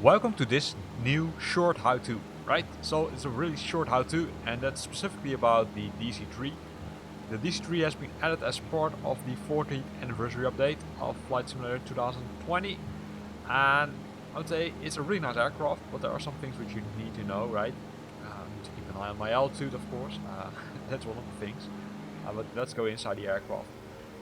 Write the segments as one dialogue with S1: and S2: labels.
S1: Welcome to this new short how-to, right? So it's a really short how-to, and that's specifically about the DC-3. The DC-3 has been added as part of the 40th anniversary update of Flight Simulator 2020, and I would say it's a really nice aircraft, but there are some things which you need to know, right? You need to keep an eye on my altitude, of course. That's one of the things. But let's go inside the aircraft.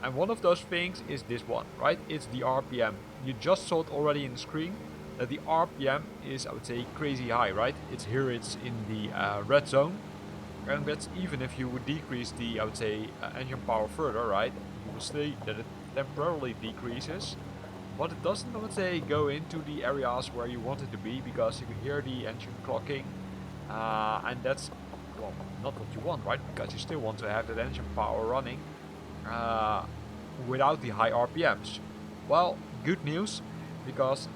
S1: And one of those things is this one, right? It's the RPM. You just saw it already in the screen. That the RPM is, I would say, crazy high, right? It's in the red zone, and that's even if you would decrease the, I would say, engine power further, right? You will see that it temporarily decreases, but it doesn't, I would say, go into the areas where you want it to be, because you can hear the engine clocking, and that's, well, not what you want, right? Because you still want to have that engine power running without the high RPMs. Well, good news, because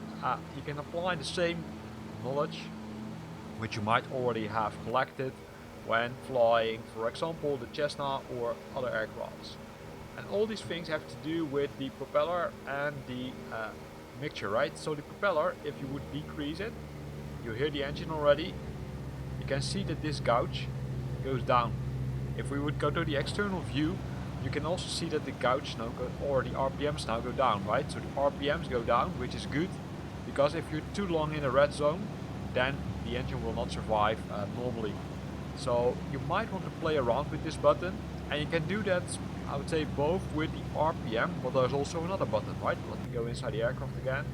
S1: you can apply the same knowledge which you might already have collected when flying, for example, the Cessna or other aircrafts. And all these things have to do with the propeller and the mixture, right? So the propeller, if you would decrease it, you hear the engine already. You can see that this gauge goes down. If we would go to the external view, you can also see that the gauge now or the RPMs now go down, right? So the RPMs go down, which is good. Because if you're too long in a red zone, then the engine will not survive normally. So you might want to play around with this button, and you can do that, I would say, both with the RPM, but there's also another button, right? Let me go inside the aircraft again,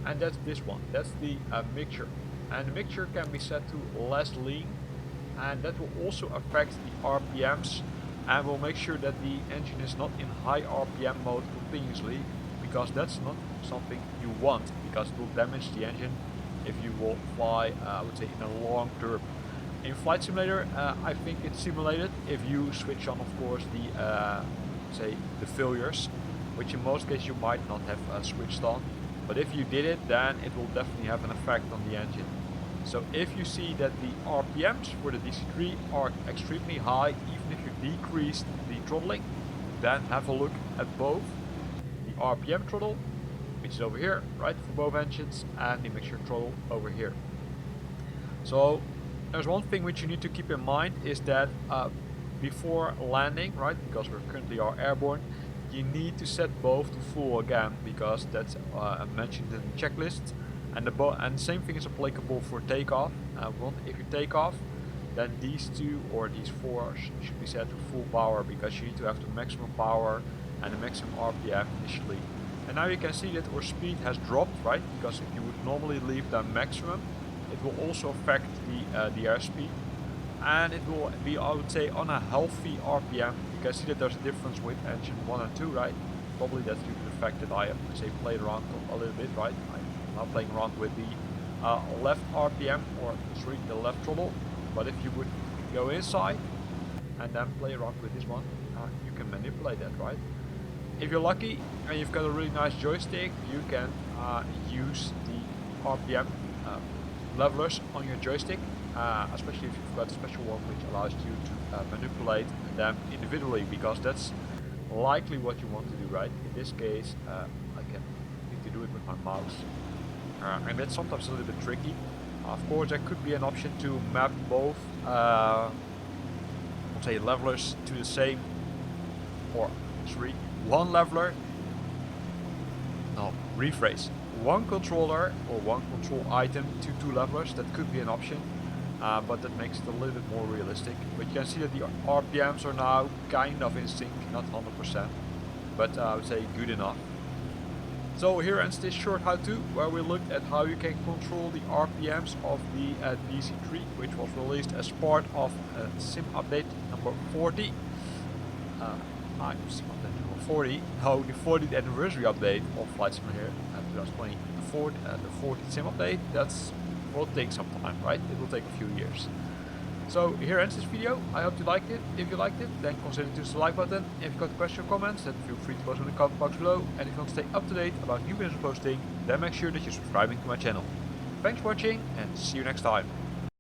S1: and that's this one. That's the mixture, and the mixture can be set to less lean, and that will also affect the RPMs, and will make sure that the engine is not in high RPM mode continuously, because that's not something you want, because it will damage the engine if you will fly, I would say, in a long term. In Flight Simulator, I think it's simulated if you switch on, of course, the say the failures, which in most cases you might not have switched on. But if you did it, then it will definitely have an effect on the engine. So if you see that the RPMs for the DC-3 are extremely high, even if you decrease the throttling, then have a look at both the RPM throttle, which is over here, right, for both engines, and the mixture throttle over here. So there's one thing which you need to keep in mind is that before landing, right, because we currently are airborne, you need to set both to full again, because that's mentioned in the checklist, and the same thing is applicable for takeoff. If you take off, then these two or these four should be set to full power, because you need to have the maximum power and the maximum RPM initially. And now you can see that our speed has dropped, right? Because if you would normally leave the maximum, it will also affect the airspeed, and it will be, I would say, on a healthy RPM. You can see that there's a difference with engine 1 and 2, right? Probably that's due to the fact that I have, say, played around a little bit, right? I'm now playing around with the left RPM, or sorry, the left throttle. But if you would go inside and then play around with this one, you can manipulate that, right? If you're lucky and you've got a really nice joystick, you can use the RPM levelers on your joystick, especially if you've got a special one which allows you to manipulate them individually, because that's likely what you want to do, right? In this case, I need to do it with my mouse, and that's sometimes a little bit tricky. Of course, there could be an option to map both, let's say, levelers to the same, or sorry, one leveler, no, rephrase, one controller or one control item to two levelers. That could be an option, but that makes it a little bit more realistic. But you can see that the RPMs are now kind of in sync, not 100%, but I would say good enough. So here ends this short how-to, where we looked at how you can control the RPMs of the DC-3, which was released as part of Sim Update number 40. Sim Update number 40. No, the 40th anniversary update of Flight Simulator 2020. The 40th Sim Update, will take some time, right? It will take a few years. So here ends this video. I hope you liked it. If you liked it, then consider to use the like button. If you've got questions or comments, then feel free to post in the comment box below. And if you want to stay up to date about new business posting, then make sure that you're subscribing to my channel. Thanks for watching, and see you next time.